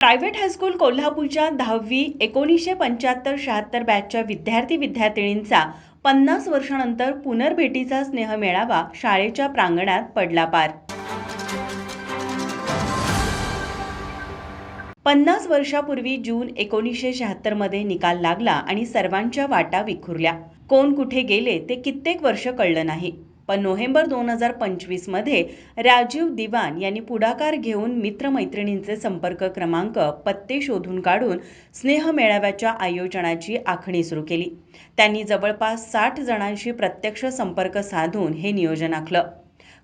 Private high school कोल्हापूरच्या 10वी 1975-76 बॅचच्या विद्यार्थी-विद्यार्थिनींचा 50 वर्षांनंतर पुनर्भेटीचा स्नेह मेळावा शाळेच्या प्रांगणात पडला पार। 50 वर्षापूर्वी जून 1976 मध्ये निकाल लागला आणि सर्वांच्या वाटा विखुरल्या। कोण कुठे गेले ते कित्येक वर्ष कळलं नाही, पण नोव्हेंबर 2025 मध्ये राजीव दिवान यांनी पुढाकार घेऊन मित्रमैत्रिणींचे संपर्क क्रमांक पत्ते शोधून काढून स्नेह मेळाव्याच्या आयोजनाची आखणी सुरू केली। त्यांनी जवळपास 60 जणांशी प्रत्यक्ष संपर्क साधून हे नियोजन आखलं।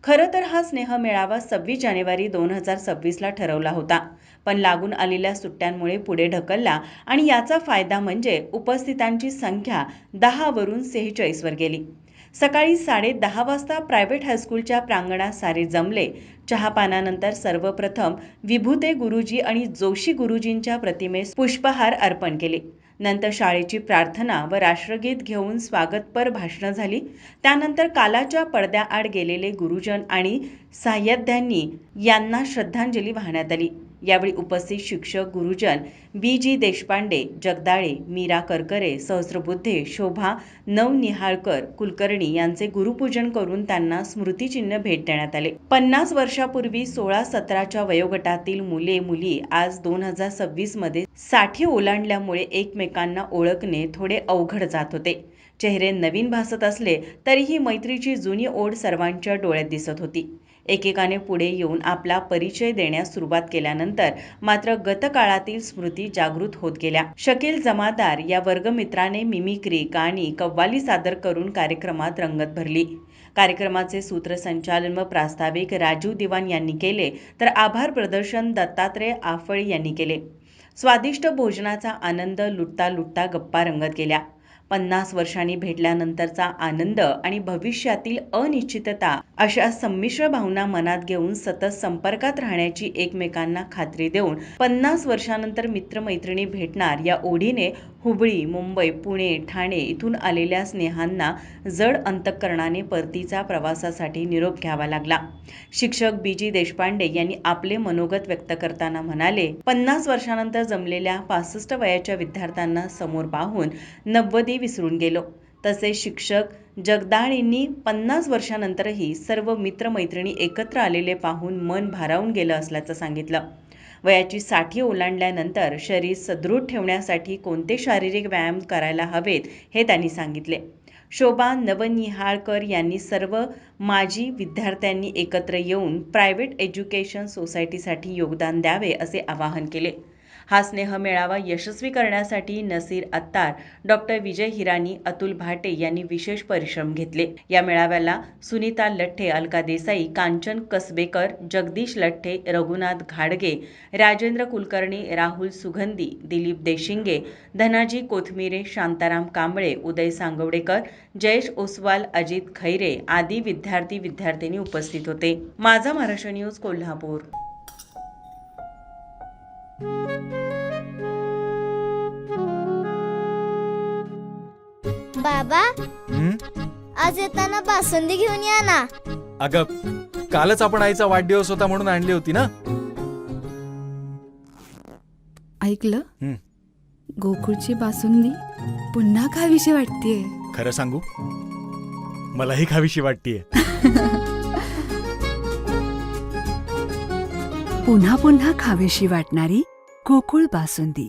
खरं तर हा स्नेह मेळावा 26 जानेवारी 2026 ला ठरवला होता, पण लागून आलेल्या सुट्ट्यांमुळे पुढे ढकलला आणि याचा फायदा म्हणजे उपस्थितांची संख्या 10 वरून 46 वर गेली। सकाळी 10:30 वाजता प्रायव्हेट हायस्कूलच्या प्रांगणात सारे जमले। चहापानानंतर सर्वप्रथम विभूते गुरुजी आणि जोशी गुरुजींच्या प्रतिमेस पुष्पहार अर्पण केले। नंतर शाळेची प्रार्थना व राष्ट्रगीत घेऊन स्वागतपर भाषणं झाली। त्यानंतर कालाच्या पडद्याआड गेलेले गुरुजन आणि साह्यध्यांनी यांना श्रद्धांजली वाहण्यात आली। यावेळी उपस्थित शिक्षक गुरुजन बी.जी. देशपांडे, जगदाळे, मीरा करकरे, सहस्रबुद्धे, शोभा नवनिहाळकर कुलकर्णी यांचे गुरुपूजन करून त्यांना स्मृतिचिन्ह भेट देण्यात आले। 50 वर्षापूर्वी 16-17च्या वयोगटातील मुले-मुली आज 2026 मध्ये 60 ओलांडल्यामुळे एकमेकांना ओळखणे थोडे अवघड जात होते। चेहरे नवीन भासत असले तरीही मैत्रीची जुनी ओढ सर्वांच्या डोळ्यात दिसत होती। एकेकाने पुढे येऊन आपला परिचय देण्यास सुरुवात केल्यानंतर मात्र गतकाळातील स्मृती जागृत होत गेल्या। शकील जमादार या वर्गमित्राने मिमिक्री, गाणी, कव्वाली सादर करून कार्यक्रमात रंगत भरली। कार्यक्रमाचे सूत्रसंचालन व प्रास्ताविक राजीव दिवान यांनी केले, तर आभार प्रदर्शन दत्तात्रय आफळे यांनी केले। स्वादिष्ट भोजनाचा आनंद लुटता लुटता गप्पा रंगत गेल्या। 50 वर्षांनी भेटल्यानंतरचा आनंद आणि भविष्यातील अनिश्चितता अशा संमिश्र भावना मनात घेऊन सतत संपर्कात राहण्याची एकमेकांना खात्री देऊन 50 वर्षांनंतर मित्रमैत्रिणी भेटणार या ओढीने हुबळी, मुंबई, पुणे, ठाणे इथून आलेल्या स्नेहांना जड अंतःकरणाने परतीचा प्रवासासाठी निरोप घ्यावा लागला। शिक्षक बी.जी. देशपांडे यांनी आपले मनोगत व्यक्त करताना म्हणाले, 50 वर्षांनंतर जमलेल्या 65 वयाच्या विद्यार्थ्यांना समोर पाहून 90 विसरून गेलो। तसेच शिक्षक जगदाळेंनी 50 वर्षांनंतरही सर्व मित्रमैत्रिणी एकत्र आलेले पाहून मन भारावून गेलं असल्याचं सांगितलं। वयाची 60 ओलांडल्यानंतर शरीर सदृढ ठेवण्यासाठी कोणते शारीरिक व्यायाम करायला हवेत हे त्यांनी सांगितले। शोभा नवनिहाळकर यांनी सर्व माजी विद्यार्थ्यांनी एकत्र येऊन प्रायव्हेट एज्युकेशन सोसायटीसाठी योगदान द्यावे असे आवाहन केले। हा स्नेह मेळावा यशस्वी करण्यासाठी नसीर अत्तार, डॉ. विजय हिरानी, अतुल भाटे यांनी विशेष परिश्रम घेतले। या मेळाव्याला सुनीता लठ्ठे, अलका देसाई, कांचन कसबेकर, जगदीश लठ्ठे, रघुनाथ घाडगे, राजेंद्र कुलकर्णी, राहुल सुगंधी, दिलीप देशिंगे, धनाजी कोथमिरे, शांताराम कांबळे, उदय सांगवडेकर, जयेश ओसवाल, अजित खैरे आदी विद्यार्थी-विद्यार्थिनी उपस्थित होते। माझा महाराष्ट्र न्यूज कोल्हापूर। बाबा, आज येताना बासुंदी घेऊन या ना। अगं, कालच आपण आईचा वाढदिवस होता म्हणून आणली होती ना। ऐकलं, गोकुळची बासुंदी पुन्हा खावीशी वाटतेय। खरं सांगू, मलाही खावीशी वाटतेय। पुन्हा पुन्हा खावीशी वाटणारी गोकुळ बासुंदी।